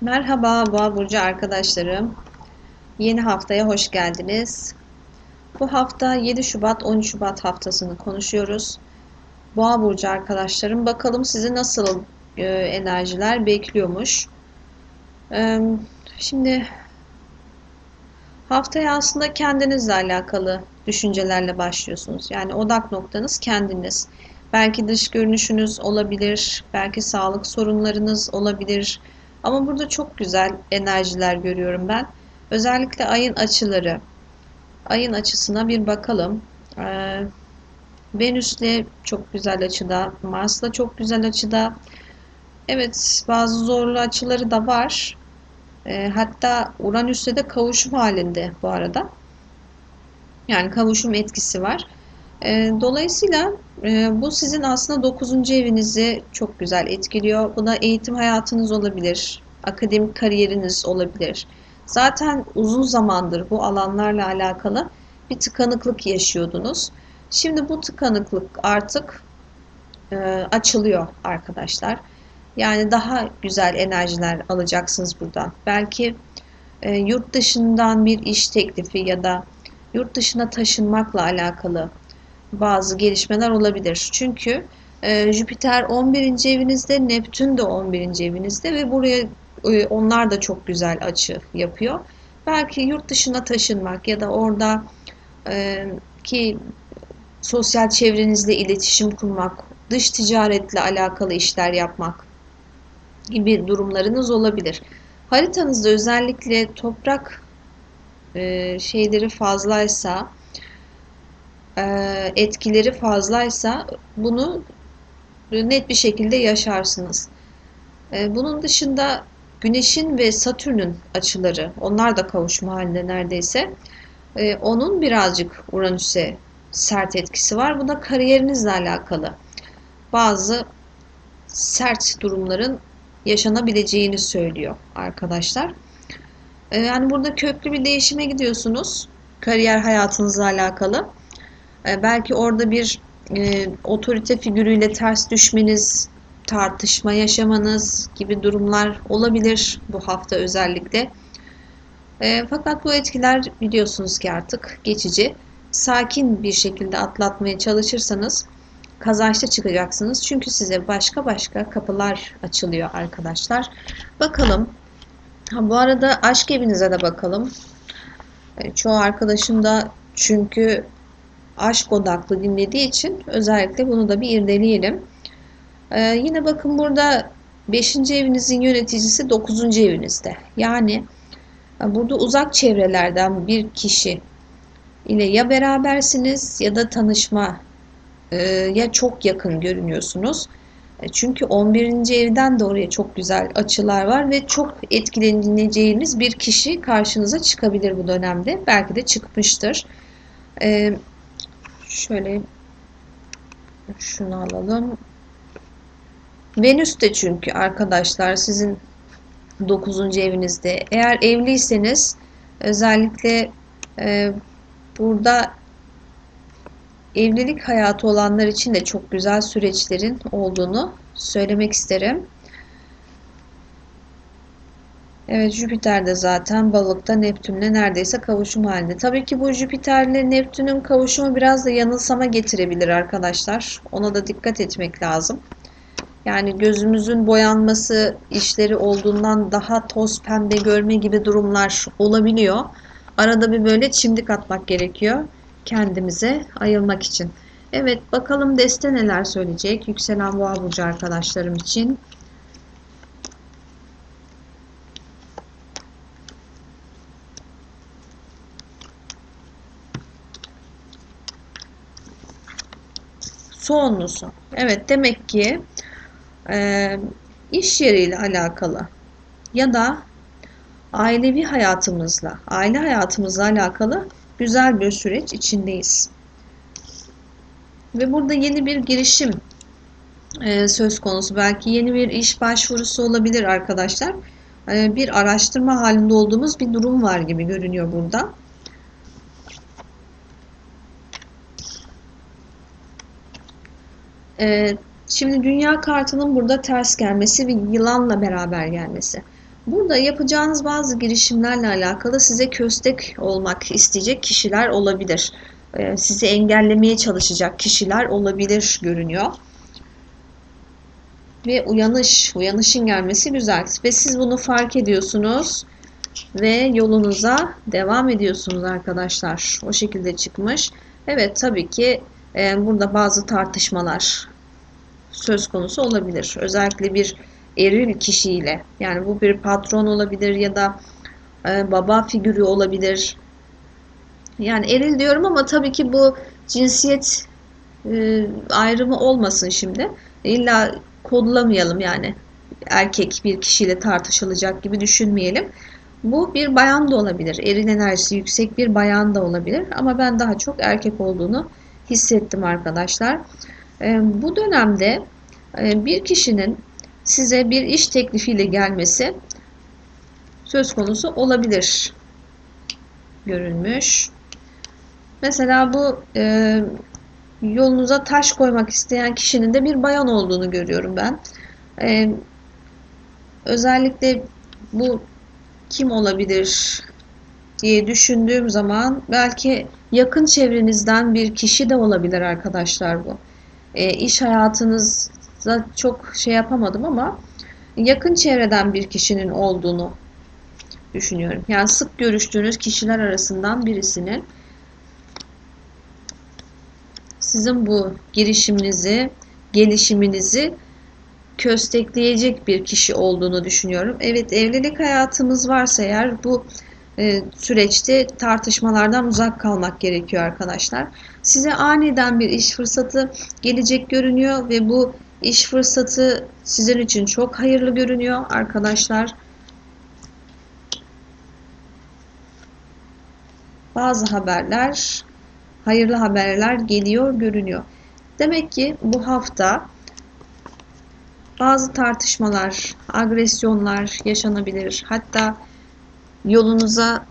Merhaba Boğa burcu arkadaşlarım. Yeni haftaya hoş geldiniz. Bu hafta 7 Şubat 13 Şubat haftasını konuşuyoruz. Boğa burcu arkadaşlarım, bakalım sizi nasıl enerjiler bekliyormuş. E, Şimdi haftaya aslında kendinizle alakalı düşüncelerle başlıyorsunuz. Yani odak noktanız kendiniz. Belki dış görünüşünüz olabilir, belki sağlık sorunlarınız olabilir. Ama burada çok güzel enerjiler görüyorum ben. Özellikle ayın açıları. Ayın açısına bir bakalım. Venüs'le çok güzel açıda, Mars'la çok güzel açıda. Evet, bazı zorlu açıları da var. Hatta Uranüs'le de kavuşum halinde bu arada. Yani kavuşum etkisi var. Dolayısıyla bu sizin aslında dokuzuncu evinizi çok güzel etkiliyor. Buna eğitim hayatınız olabilir, akademik kariyeriniz olabilir. Zaten uzun zamandır bu alanlarla alakalı bir tıkanıklık yaşıyordunuz. Şimdi bu tıkanıklık artık açılıyor arkadaşlar. Yani daha güzel enerjiler alacaksınız buradan. Belki yurt dışından bir iş teklifi ya da yurt dışına taşınmakla alakalı bazı gelişmeler olabilir. Çünkü Jüpiter 11. evinizde, Neptün de 11. evinizde ve buraya onlar da çok güzel açı yapıyor. Belki yurt dışına taşınmak ya da orada ki sosyal çevrenizle iletişim kurmak, dış ticaretle alakalı işler yapmak gibi durumlarınız olabilir. Haritanızda özellikle toprak şeyleri fazlaysa, etkileri fazlaysa bunu net bir şekilde yaşarsınız. Bunun dışında Güneş'in ve Satürn'ün açıları, onlar da kavuşma halinde neredeyse. Onun birazcık Uranüs'e sert etkisi var. Bu da kariyerinizle alakalı. Bazı sert durumların yaşanabileceğini söylüyor arkadaşlar. Yani burada köklü bir değişime gidiyorsunuz. Kariyer hayatınızla alakalı. Belki orada bir otorite figürüyle ters düşmeniz, tartışma yaşamanız gibi durumlar olabilir bu hafta özellikle. Fakat bu etkiler biliyorsunuz ki artık geçici. Sakin bir şekilde atlatmaya çalışırsanız kazançlı çıkacaksınız. Çünkü size başka başka kapılar açılıyor arkadaşlar. Bakalım. Bu arada aşk evinize de bakalım. Çoğu arkadaşım da çünkü aşk odaklı dinlediği için özellikle bunu da bir irdeleyelim. Yine bakın burada beşinci evinizin yöneticisi dokuzuncu evinizde. Yani burada uzak çevrelerden bir kişi ile ya berabersiniz ya da tanışma ya çok yakın görünüyorsunuz. Çünkü 11. evden de oraya çok güzel açılar var ve çok etkileneceğiniz bir kişi karşınıza çıkabilir bu dönemde. Belki de çıkmıştır. Ee, Şöyle şunu alalım. Venüs de çünkü arkadaşlar sizin dokuzuncu evinizde. Eğer evliyseniz özellikle e, burada evlilik hayatı olanlar için de çok güzel süreçlerin olduğunu söylemek isterim. Evet, Jüpiter de zaten balıkta Neptün'le neredeyse kavuşum halinde. Tabii ki bu Jüpiter'le Neptün'ün kavuşumu biraz da yanılsama getirebilir arkadaşlar. Ona da dikkat etmek lazım. Yani gözümüzün boyanması işleri olduğundan daha toz pembe görme gibi durumlar olabiliyor. Arada bir böyle çimdik atmak gerekiyor kendimize ayılmak için. Evet, bakalım deste neler söyleyecek yükselen boğa burcu arkadaşlarım için. Sonlusu. Evet, demek ki e, iş yeriyle alakalı ya da ailevi hayatımızla, aile hayatımızla alakalı güzel bir süreç içindeyiz. Ve burada yeni bir girişim söz konusu. Belki yeni bir iş başvurusu olabilir arkadaşlar. Bir araştırma halinde olduğumuz bir durum var gibi görünüyor burada. Şimdi dünya kartının burada ters gelmesi ve yılanla beraber gelmesi. Burada yapacağınız bazı girişimlerle alakalı size köstek olmak isteyecek kişiler olabilir. Sizi engellemeye çalışacak kişiler olabilir görünüyor. Ve uyanışın gelmesi güzel. Ve siz bunu fark ediyorsunuz ve yolunuza devam ediyorsunuz arkadaşlar. O şekilde çıkmış. Evet, tabii ki burada bazı tartışmalar söz konusu olabilir. Özellikle bir eril kişiyle. Yani bu bir patron olabilir ya da baba figürü olabilir. Yani eril diyorum ama tabii ki bu cinsiyet ayrımı olmasın şimdi. İlla kodlamayalım yani. Erkek bir kişiyle tartışılacak gibi düşünmeyelim. Bu bir bayan da olabilir. Eril enerjisi yüksek bir bayan da olabilir. Ama ben daha çok erkek olduğunu hissettim arkadaşlar. Bu dönemde bir kişinin size bir iş teklifiyle gelmesi söz konusu olabilir görünmüş. Mesela bu yolunuza taş koymak isteyen kişinin de bir bayan olduğunu görüyorum ben. Özellikle bu kim olabilir diye düşündüğüm zaman belki yakın çevrenizden bir kişi de olabilir arkadaşlar bu. İş hayatınızda çok şey yapamadım ama yakın çevreden bir kişinin olduğunu düşünüyorum. Yani sık görüştüğünüz kişiler arasından birisinin sizin bu girişiminizi, gelişiminizi köstekleyecek bir kişi olduğunu düşünüyorum. Evet, evlilik hayatımız varsa eğer bu süreçte tartışmalardan uzak kalmak gerekiyor arkadaşlar. Size aniden bir iş fırsatı gelecek görünüyor ve bu iş fırsatı sizin için çok hayırlı görünüyor arkadaşlar. Bazı haberler, hayırlı haberler geliyor görünüyor. Demek ki bu hafta bazı tartışmalar, agresyonlar yaşanabilir. Hatta yolunuza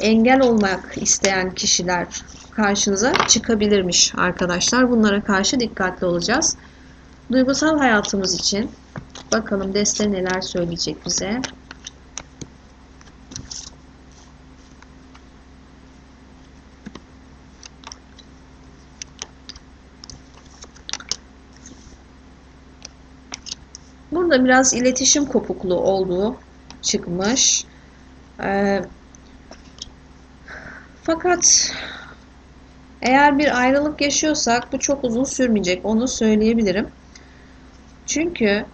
engel olmak isteyen kişiler karşınıza çıkabilirmiş arkadaşlar. Bunlara karşı dikkatli olacağız. Duygusal hayatımız için bakalım deste neler söyleyecek bize. Burada biraz iletişim kopukluğu olduğu çıkmış. Fakat eğer bir ayrılık yaşıyorsak bu çok uzun sürmeyecek, onu söyleyebilirim. Çünkü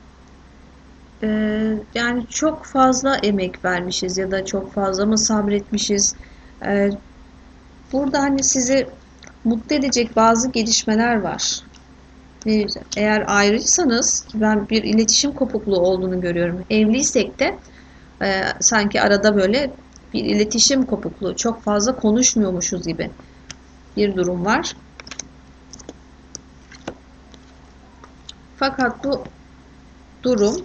yani çok fazla emek vermişiz ya da çok fazla mı sabretmişiz? E, Burada hani sizi mutlu edecek bazı gelişmeler var. Eğer ayrıysanız, ben bir iletişim kopukluğu olduğunu görüyorum. Evliysek de sanki arada böyle bir iletişim kopukluğu, çok fazla konuşmuyormuşuz gibi bir durum var. Fakat bu durum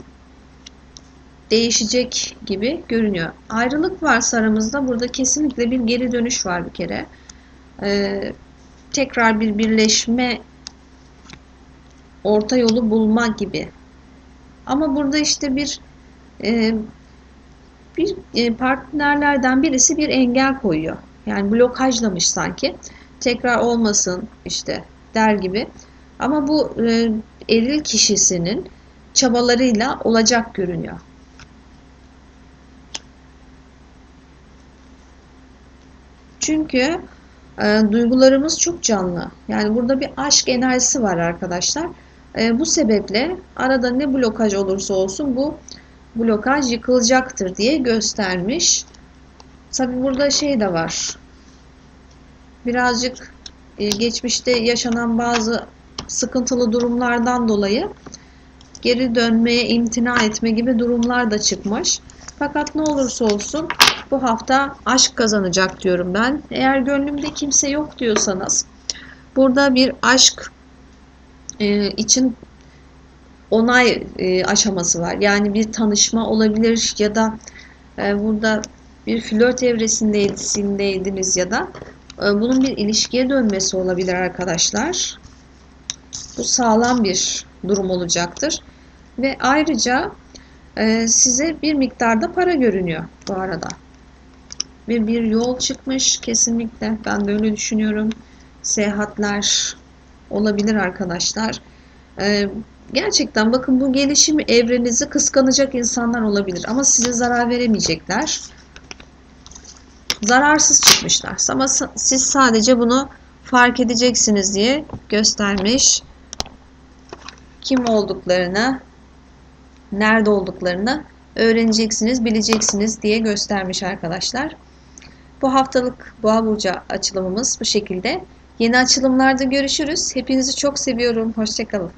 değişecek gibi görünüyor. Ayrılık varsa aramızda burada kesinlikle bir geri dönüş var bir kere. Tekrar bir birleşme, orta yolu bulma gibi. Ama burada işte bir partnerlerden birisi bir engel koyuyor. Yani blokajlamış sanki. Tekrar olmasın işte der gibi. Ama bu eril kişisinin çabalarıyla olacak görünüyor. Çünkü duygularımız çok canlı. Yani burada bir aşk enerjisi var arkadaşlar. Bu sebeple arada ne blokaj olursa olsun bu blokaj yıkılacaktır diye göstermiş. Tabi burada şey de var. Birazcık geçmişte yaşanan bazı sıkıntılı durumlardan dolayı geri dönmeye imtina etme gibi durumlar da çıkmış. Fakat ne olursa olsun bu hafta aşk kazanacak diyorum ben. Eğer gönlümde kimse yok diyorsanız burada bir aşk için onay aşaması var. Yani bir tanışma olabilir ya da burada bir flört evresindeydiniz ya da bunun bir ilişkiye dönmesi olabilir arkadaşlar. Bu sağlam bir durum olacaktır. Ve ayrıca Size bir miktarda para görünüyor bu arada. Ve bir yol çıkmış kesinlikle. Ben de öyle düşünüyorum. Seyahatler olabilir arkadaşlar. Ee, Gerçekten bakın, bu gelişim evrenizi kıskanacak insanlar olabilir ama size zarar veremeyecekler. Zararsız çıkmışlar ama siz sadece bunu fark edeceksiniz diye göstermiş. Kim olduklarını, nerede olduklarını öğreneceksiniz, bileceksiniz diye göstermiş arkadaşlar. Bu haftalık Boğa burcu açılımımız bu şekilde. Yeni açılımlarda görüşürüz. Hepinizi çok seviyorum. Hoşça kalın.